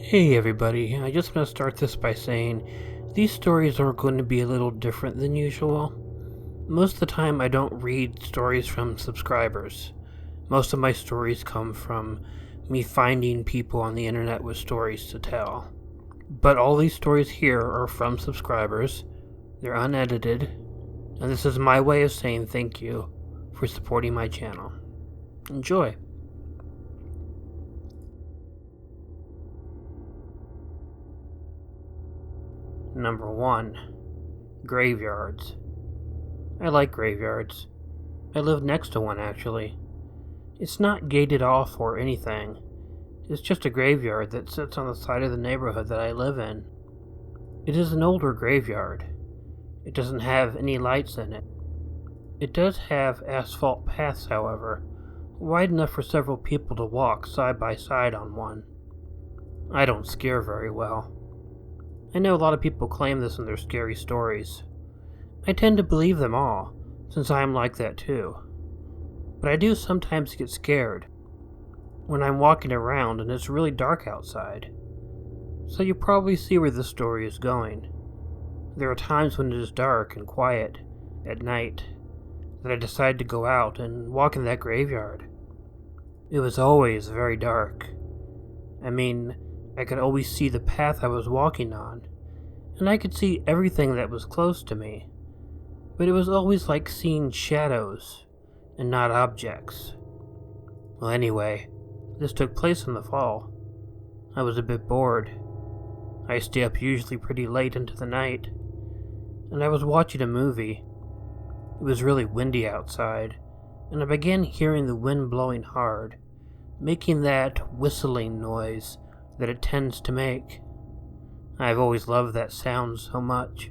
Hey everybody, I just want to start this by saying these stories are going to be a little different than usual. Most of the time I don't read stories from subscribers. Most of my stories come from me finding people on the internet with stories to tell. But all these stories here are from subscribers, they're unedited, and this is my way of saying thank you for supporting my channel. Enjoy! Number 1. Graveyards. I like graveyards. I live next to one, actually. It's not gated off or anything. It's just a graveyard that sits on the side of the neighborhood that I live in. It is an older graveyard. It doesn't have any lights in it. It does have asphalt paths, however, wide enough for several people to walk side by side on one. I don't scare very well. I know a lot of people claim this in their scary stories. I tend to believe them all, since I am like that too. But I do sometimes get scared when I'm walking around and it's really dark outside. So you probably see where this story is going. There are times when it is dark and quiet at night that I decide to go out and walk in that graveyard. It was always very dark. I could always see the path I was walking on, and I could see everything that was close to me, but it was always like seeing shadows and not objects. Well, anyway, this took place in the fall. I was a bit bored. I stay up usually pretty late into the night, and I was watching a movie. It was really windy outside, and I began hearing the wind blowing hard, making that whistling noise that it tends to make. I've always loved that sound so much.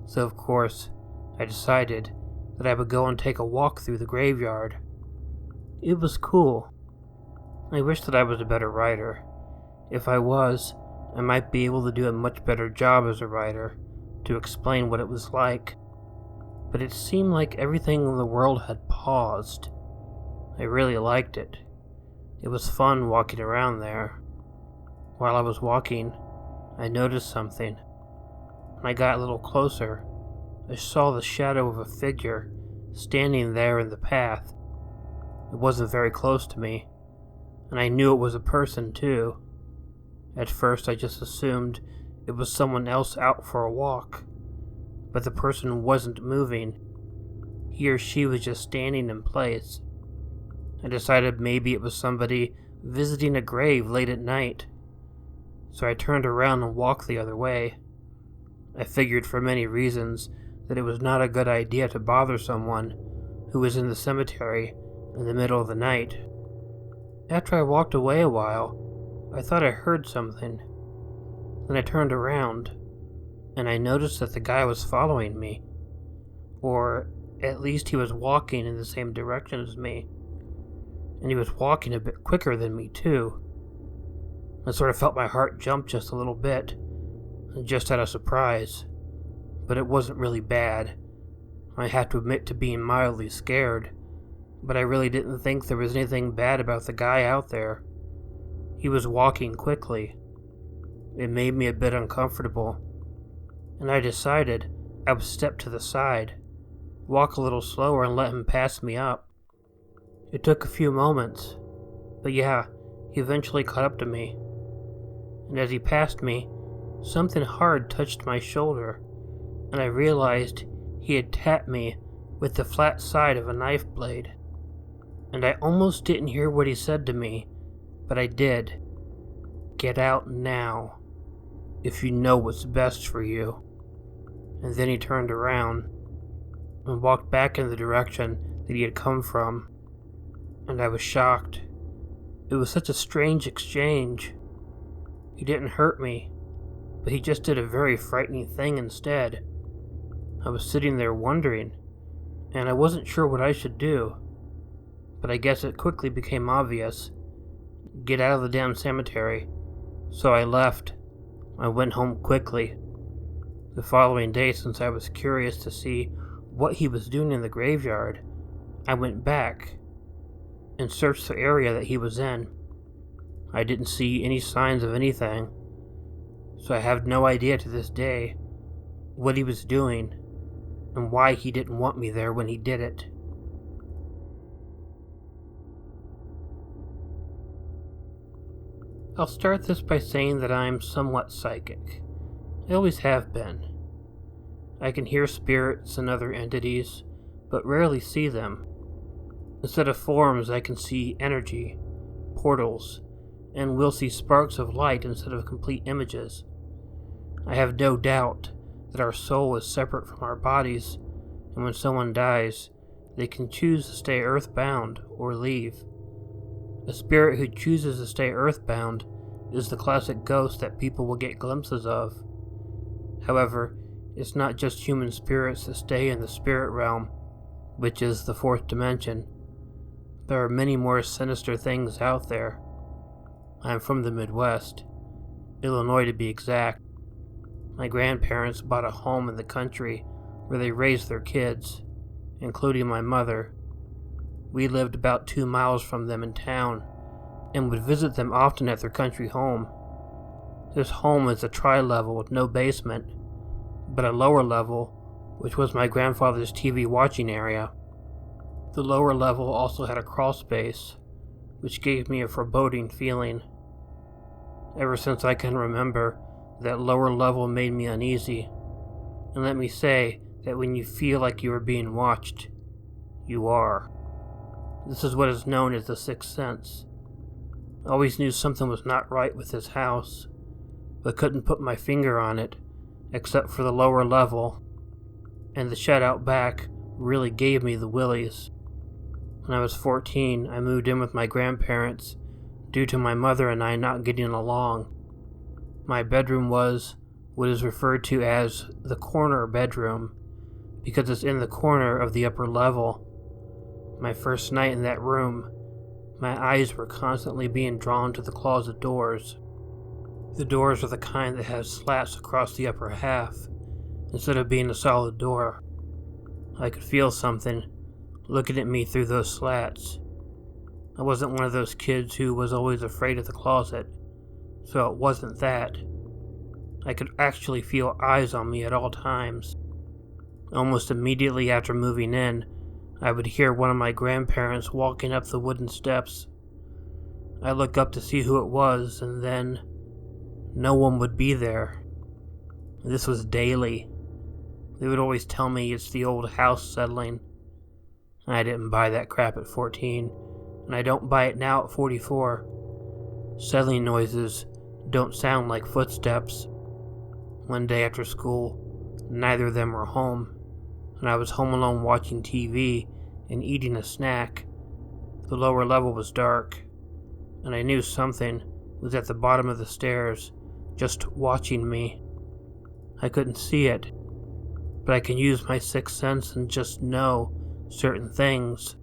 So of course, I decided that I would go and take a walk through the graveyard. It was cool. I wish that I was a better writer. If I was, I might be able to do a much better job as a writer to explain what it was like. But it seemed like everything in the world had paused. I really liked it. It was fun walking around there. While I was walking, I noticed something. When I got a little closer, I saw the shadow of a figure standing there in the path. It wasn't very close to me, and I knew it was a person too. At first I just assumed it was someone else out for a walk, but the person wasn't moving. He or she was just standing in place. I decided maybe it was somebody visiting a grave late at night. So I turned around and walked the other way. I figured for many reasons that it was not a good idea to bother someone who was in the cemetery in the middle of the night. After I walked away a while, I thought I heard something. Then I turned around, and I noticed that the guy was following me. Or at least he was walking in the same direction as me. And he was walking a bit quicker than me too. I sort of felt my heart jump just a little bit, just out of surprise, but it wasn't really bad. I have to admit to being mildly scared, but I really didn't think there was anything bad about the guy out there. He was walking quickly. It made me a bit uncomfortable, and I decided I would step to the side, walk a little slower and let him pass me up. It took a few moments, but yeah, he eventually caught up to me. And as he passed me, something hard touched my shoulder, and I realized he had tapped me with the flat side of a knife blade. And I almost didn't hear what he said to me, but I did. Get out now, if you know what's best for you. And then he turned around and walked back in the direction that he had come from, and I was shocked. It was such a strange exchange. He didn't hurt me, but he just did a very frightening thing instead. I was sitting there wondering, and I wasn't sure what I should do, but I guess it quickly became obvious. Get out of the damn cemetery. So I left. I went home quickly. The following day, since I was curious to see what he was doing in the graveyard, I went back and searched the area that he was in. I didn't see any signs of anything, so I have no idea to this day what he was doing and why he didn't want me there when he did it. I'll start this by saying that I'm somewhat psychic. I always have been. I can hear spirits and other entities, but rarely see them. Instead of forms, I can see energy, portals, and will see sparks of light instead of complete images. I have no doubt that our soul is separate from our bodies, and when someone dies, they can choose to stay earthbound or leave. A spirit who chooses to stay earthbound is the classic ghost that people will get glimpses of. However, it's not just human spirits that stay in the spirit realm, which is the fourth dimension. There are many more sinister things out there. I'm from the Midwest, Illinois to be exact. My grandparents bought a home in the country where they raised their kids, including my mother. We lived about 2 miles from them in town and would visit them often at their country home. This home is a tri-level with no basement, but a lower level, which was my grandfather's TV watching area. The lower level also had a crawl space, which gave me a foreboding feeling. Ever since I can remember, that lower level made me uneasy. And let me say that when you feel like you are being watched, you are. This is what is known as the sixth sense. I always knew something was not right with this house, but couldn't put my finger on it, except for the lower level, and the shed out back really gave me the willies. When I was 14, I moved in with my grandparents due to my mother and I not getting along. My bedroom was what is referred to as the corner bedroom, because it's in the corner of the upper level. My first night in that room, my eyes were constantly being drawn to the closet doors. The doors are the kind that have slats across the upper half, instead of being a solid door. I could feel something looking at me through those slats. I wasn't one of those kids who was always afraid of the closet, so it wasn't that. I could actually feel eyes on me at all times. Almost immediately after moving in, I would hear one of my grandparents walking up the wooden steps. I look up to see who it was, and then no one would be there. This was daily. They would always tell me it's the old house settling. I didn't buy that crap at 14, and I don't buy it now at 44. Settling noises don't sound like footsteps. One day after school, neither of them were home, and I was home alone watching TV and eating a snack. The lower level was dark, and I knew something was at the bottom of the stairs, just watching me. I couldn't see it, but I can use my sixth sense and just know certain things.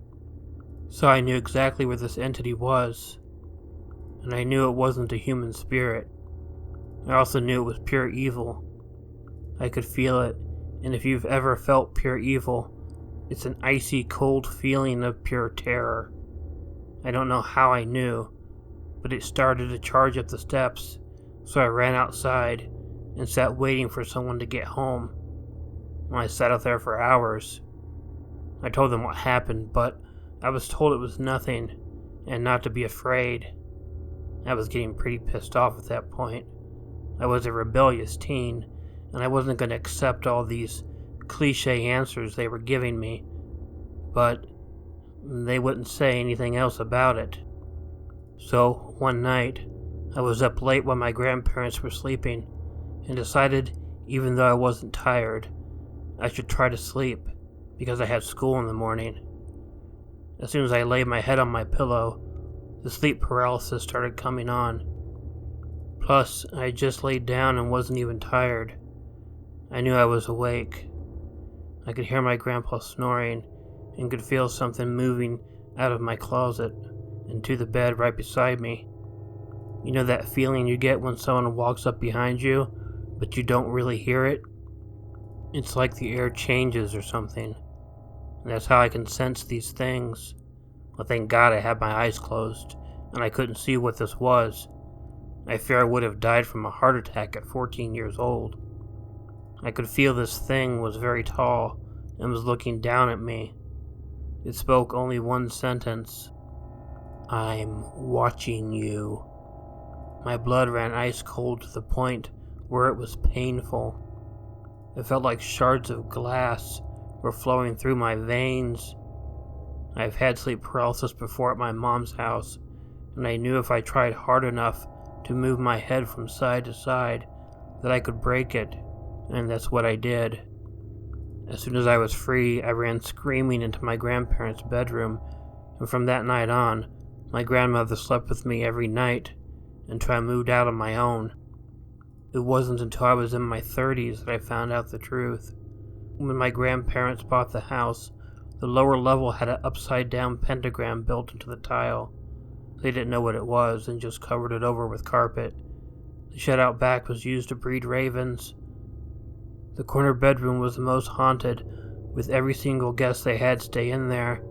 So I knew exactly where this entity was, and I knew it wasn't a human spirit. I also knew it was pure evil. I could feel it, and if you've ever felt pure evil, it's an icy cold feeling of pure terror. I don't know how I knew, but it started to charge up the steps, so I ran outside and sat waiting for someone to get home. I sat out there for hours. I told them what happened, but I was told it was nothing and not to be afraid. I was getting pretty pissed off at that point. I was a rebellious teen, and I wasn't going to accept all these cliche answers they were giving me, but they wouldn't say anything else about it. So, one night, I was up late while my grandparents were sleeping, and decided, even though I wasn't tired, I should try to sleep, because I had school in the morning. As soon as I laid my head on my pillow, the sleep paralysis started coming on. Plus, I had just laid down and wasn't even tired. I knew I was awake. I could hear my grandpa snoring, and could feel something moving out of my closet and to the bed right beside me. You know that feeling you get when someone walks up behind you, but you don't really hear it? It's like the air changes or something. And that's how I can sense these things. Well, thank God I had my eyes closed, and I couldn't see what this was. I fear I would have died from a heart attack at 14 years old. I could feel this thing was very tall and was looking down at me. It spoke only one sentence. "I'm watching you." My blood ran ice cold to the point where it was painful. It felt like shards of glass were flowing through my veins. I've had sleep paralysis before at my mom's house, and I knew if I tried hard enough to move my head from side to side that I could break it, and that's what I did. As soon as I was free, I ran screaming into my grandparents' bedroom, and from that night on, my grandmother slept with me every night until I moved out on my own. It wasn't until I was in my 30s that I found out the truth. When my grandparents bought the house, the lower level had an upside-down pentagram built into the tile. They didn't know what it was and just covered it over with carpet. The shed out back was used to breed ravens. The corner bedroom was the most haunted, with every single guest they had stay in there,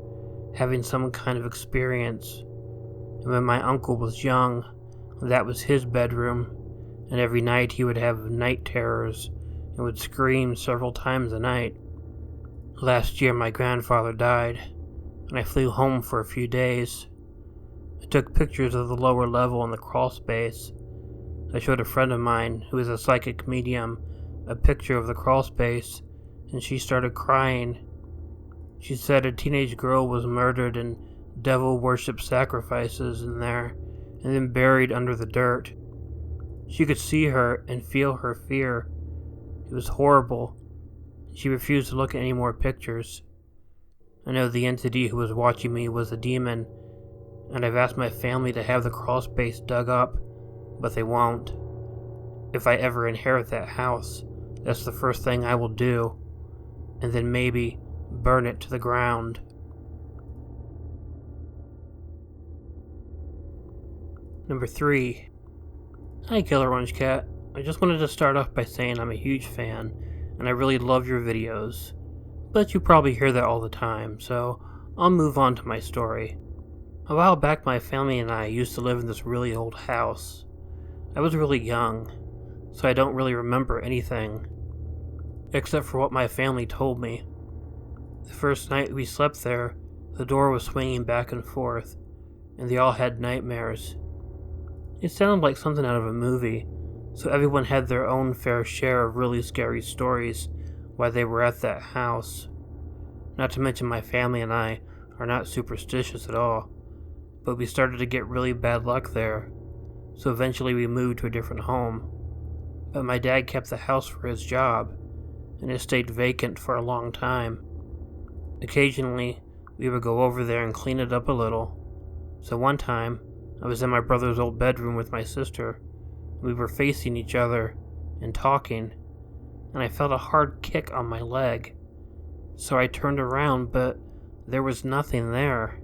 having some kind of experience. And when my uncle was young, that was his bedroom, and every night he would have night terrors and would scream several times a night. Last year my grandfather died, and I flew home for a few days. I took pictures of the lower level and the crawl space. I showed a friend of mine, who is a psychic medium, a picture of the crawl space, and she started crying. She said a teenage girl was murdered and devil worship sacrifices in there, and then buried under the dirt. She could see her and feel her fear. It was horrible. She refused to look at any more pictures. I know the entity who was watching me was a demon, and I've asked my family to have the crawl space dug up, but they won't. If I ever inherit that house, that's the first thing I will do, and then maybe burn it to the ground. Number 3. Hi Killer Orange Cat. I just wanted to start off by saying I'm a huge fan, and I really love your videos. But you probably hear that all the time, so I'll move on to my story. A while back my family and I used to live in this really old house. I was really young, so I don't really remember anything, except for what my family told me. The first night we slept there, the door was swinging back and forth, and they all had nightmares. It sounded like something out of a movie, so everyone had their own fair share of really scary stories while they were at that house. Not to mention my family and I are not superstitious at all, but we started to get really bad luck there, so eventually we moved to a different home. But my dad kept the house for his job, and it stayed vacant for a long time. Occasionally, we would go over there and clean it up a little. So one time, I was in my brother's old bedroom with my sister. We were facing each other and talking, and I felt a hard kick on my leg. So I turned around, but there was nothing there.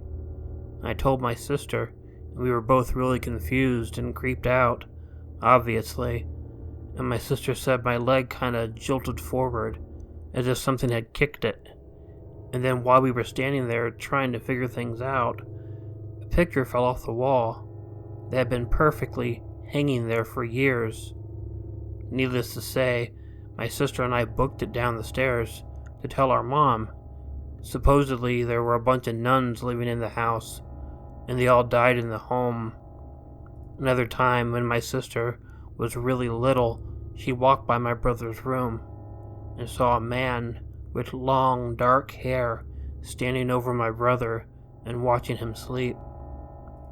I told my sister, and we were both really confused and creeped out, obviously. And my sister said my leg kinda jolted forward, as if something had kicked it. And then while we were standing there trying to figure things out, a picture fell off the wall that had been perfectly hanging there for years. Needless to say, my sister and I booked it down the stairs to tell our mom. Supposedly there were a bunch of nuns living in the house, and they all died in the home. Another time, when my sister was really little, she walked by my brother's room and saw a man with long, dark hair standing over my brother and watching him sleep.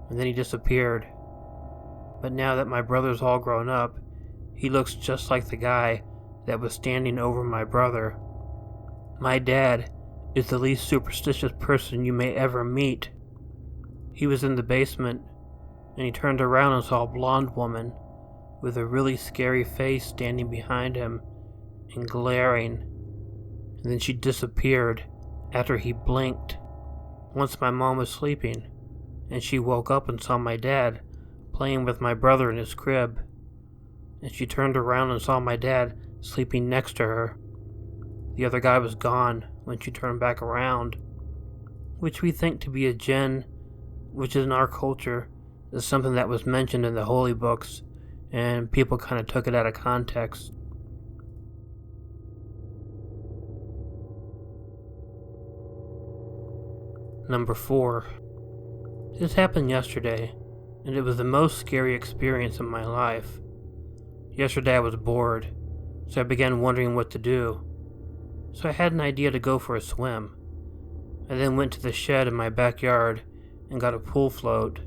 And then he disappeared. But now that my brother's all grown up, he looks just like the guy that was standing over my brother. My dad is the least superstitious person you may ever meet. He was in the basement, and he turned around and saw a blonde woman with a really scary face standing behind him and glaring. And then she disappeared after he blinked. Once my mom was sleeping, and she woke up and saw my dad playing with my brother in his crib. And she turned around and saw my dad sleeping next to her. The other guy was gone when she turned back around, which we think to be a jinn, which in our culture It's something that was mentioned in the holy books, and people kind of took it out of context. Number 4. This happened yesterday, and it was the most scary experience of my life. Yesterday I was bored, so I began wondering what to do. So I had an idea to go for a swim. I then went to the shed in my backyard and got a pool float,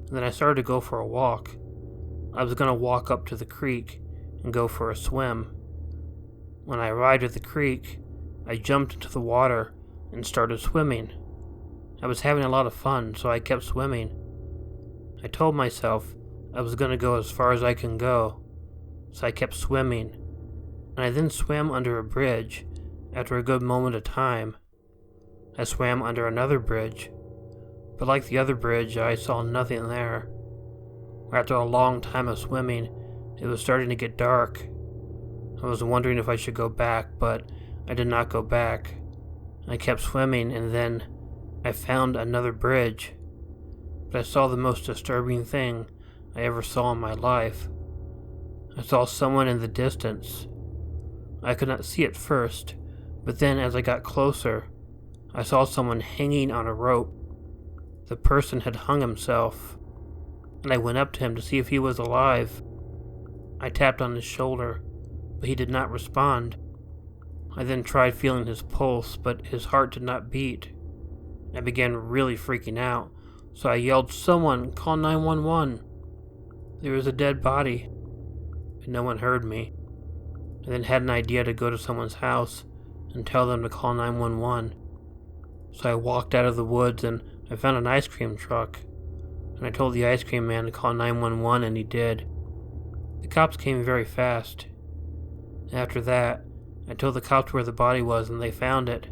and then I started to go for a walk. I was going to walk up to the creek and go for a swim. When I arrived at the creek, I jumped into the water and started swimming. I was having a lot of fun, so I kept swimming. I told myself I was going to go as far as I can go, so I kept swimming, and I then swam under a bridge. After a good moment of time, I swam under another bridge, but like the other bridge, I saw nothing there. After a long time of swimming, it was starting to get dark. I was wondering if I should go back, but I did not go back. I kept swimming, and then I found another bridge, but I saw the most disturbing thing I ever saw in my life. I saw someone in the distance. I could not see it first, but then as I got closer, I saw someone hanging on a rope. The person had hung himself, and I went up to him to see if he was alive. I tapped on his shoulder, but he did not respond. I then tried feeling his pulse, but his heart did not beat. I began really freaking out, so I yelled, "Someone, call 911. There was a dead body, but no one heard me. I then had an idea to go to someone's house and tell them to call 911. So I walked out of the woods and I found an ice cream truck, and I told the ice cream man to call 911, and he did. The cops came very fast. After that, I told the cops where the body was and they found it.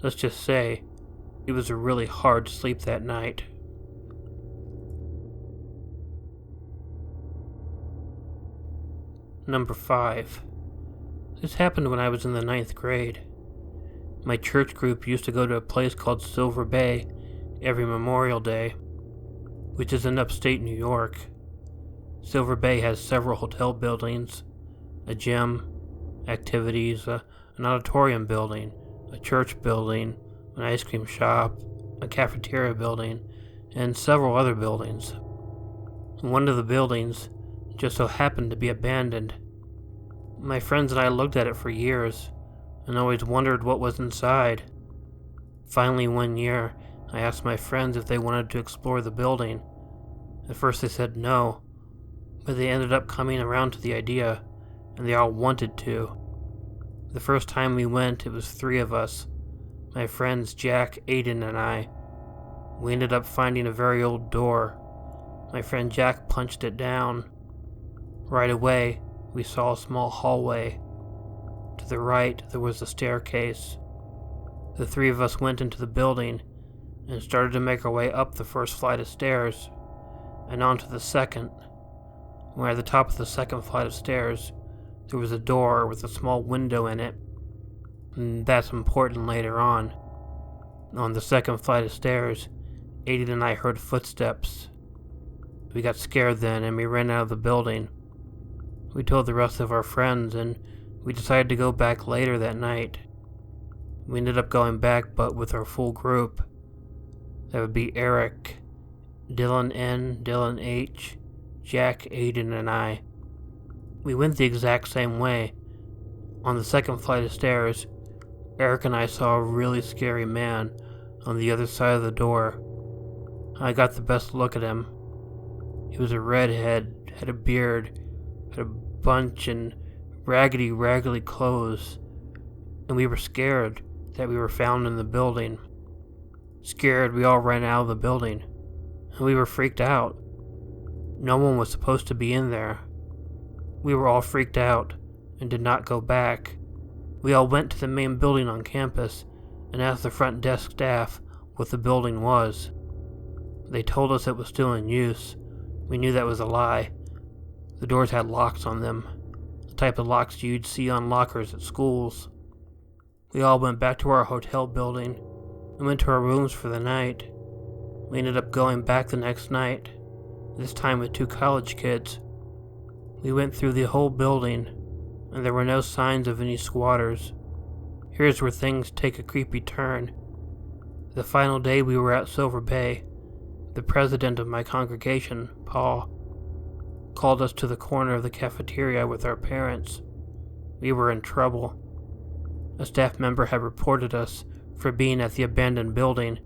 Let's just say, it was a really hard sleep that night. Number 5. This happened when I was in the 9th grade. My church group used to go to a place called Silver Bay every Memorial Day, which is in upstate New York. Silver Bay has several hotel buildings, a gym, activities, an auditorium building, a church building, an ice cream shop, a cafeteria building, and several other buildings. One of the buildings just so happened to be abandoned. My friends and I looked at it for years and always wondered what was inside. Finally, one year, I asked my friends if they wanted to explore the building. At first they said no, but they ended up coming around to the idea, and they all wanted to. The first time we went, it was 3 of us, my friends Jack, Aiden, and I. We ended up finding a very old door. My friend Jack punched it down. Right away, we saw a small hallway. To the right, there was a staircase. The 3 of us went into the building and started to make our way up the first flight of stairs and onto the second, where at the top of the second flight of stairs, there was a door with a small window in it. And that's important later on. On the second flight of stairs, Aiden and I heard footsteps. We got scared then and we ran out of the building. We told the rest of our friends and we decided to go back later that night. We ended up going back, but with our full group. That would be Eric, Dylan N, Dylan H, Jack, Aiden, and I. We went the exact same way. On the second flight of stairs, Eric and I saw a really scary man on the other side of the door. I got the best look at him. He was a redhead, had a beard, had a bunch and raggedy clothes, and we were scared that we were found in the building. Scared, we all ran out of the building, and we were freaked out. No one was supposed to be in there. We were all freaked out and did not go back. We all went to the main building on campus and asked the front desk staff what the building was. They told us it was still in use. We knew that was a lie. The doors had locks on them, the type of locks you'd see on lockers at schools. We all went back to our hotel building and went to our rooms for the night. We ended up going back the next night. this time with 2 college kids. We went through the whole building, and there were no signs of any squatters. Here's where things take a creepy turn. The final day we were at Silver Bay, the president of my congregation, Paul, called us to the corner of the cafeteria with our parents. We were in trouble. A staff member had reported us for being at the abandoned building.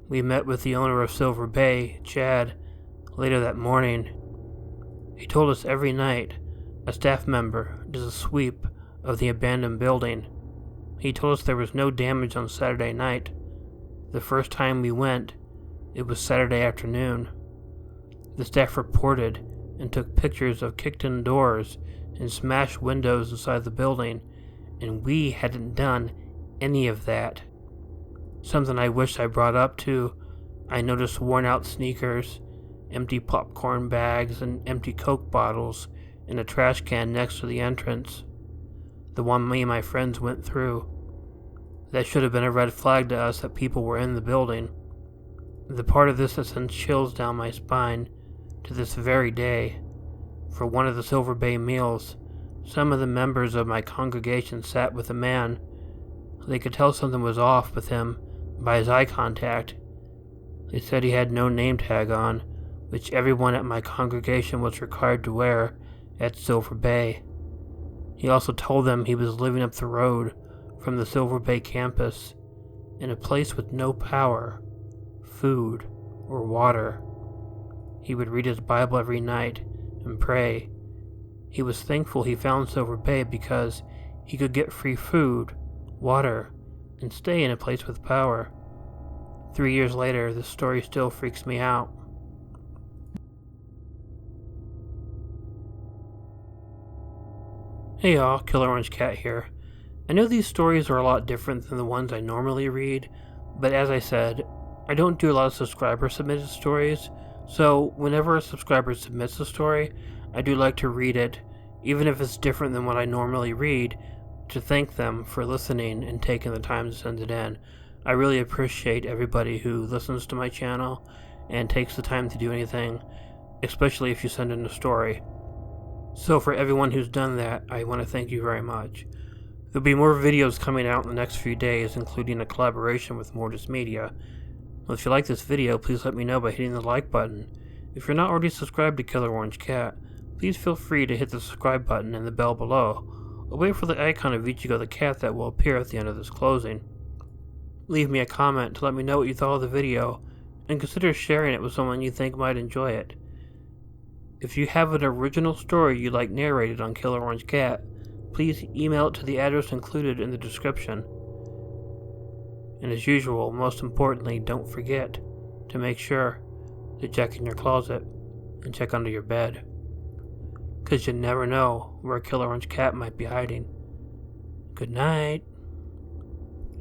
We met with the owner of Silver Bay, Chad, later that morning. He told us every night a staff member does a sweep of the abandoned building. He told us there was no damage on Saturday night. The first time we went, it was Saturday afternoon. The staff reported and took pictures of kicked-in doors and smashed windows inside the building, and we hadn't done any of that. Something I wish I brought up too, I noticed worn-out sneakers, empty popcorn bags, and empty Coke bottles in a trash can next to the entrance, the one me and my friends went through. That should have been a red flag to us that people were in the building. The part of this that sends chills down my spine to this very day. For one of the Silver Bay meals, some of the members of my congregation sat with a man. They could tell something was off with him by his eye contact. They said he had no name tag on, which everyone at my congregation was required to wear at Silver Bay. He also told them he was living up the road from the Silver Bay campus, in a place with no power, food, or water. He would read his Bible every night and pray. He was thankful he found Silver Bay because he could get free food, water, and stay in a place with power. 3 years later, this story still freaks me out. Hey y'all, Killer Orange Cat here. I know these stories are a lot different than the ones I normally read, but as I said, I don't do a lot of subscriber submitted stories, so whenever a subscriber submits a story, I do like to read it, even if it's different than what I normally read, to thank them for listening and taking the time to send it in. I really appreciate everybody who listens to my channel and takes the time to do anything, especially if you send in a story. So for everyone who's done that, I want to thank you very much. There'll be more videos coming out in the next few days, including a collaboration with Mortis Media. Well, if you like this video, please let me know by hitting the like button. If you're not already subscribed to Killer Orange Cat, please feel free to hit the subscribe button and the bell below, or wait for the icon of Ichigo the cat that will appear at the end of this closing. Leave me a comment to let me know what you thought of the video, and consider sharing it with someone you think might enjoy it. If you have an original story you'd like narrated on Killer Orange Cat, please email it to the address included in the description. And as usual, most importantly, don't forget to make sure to check in your closet and check under your bed, 'cause you never know where Killer Orange Cat might be hiding. Good night.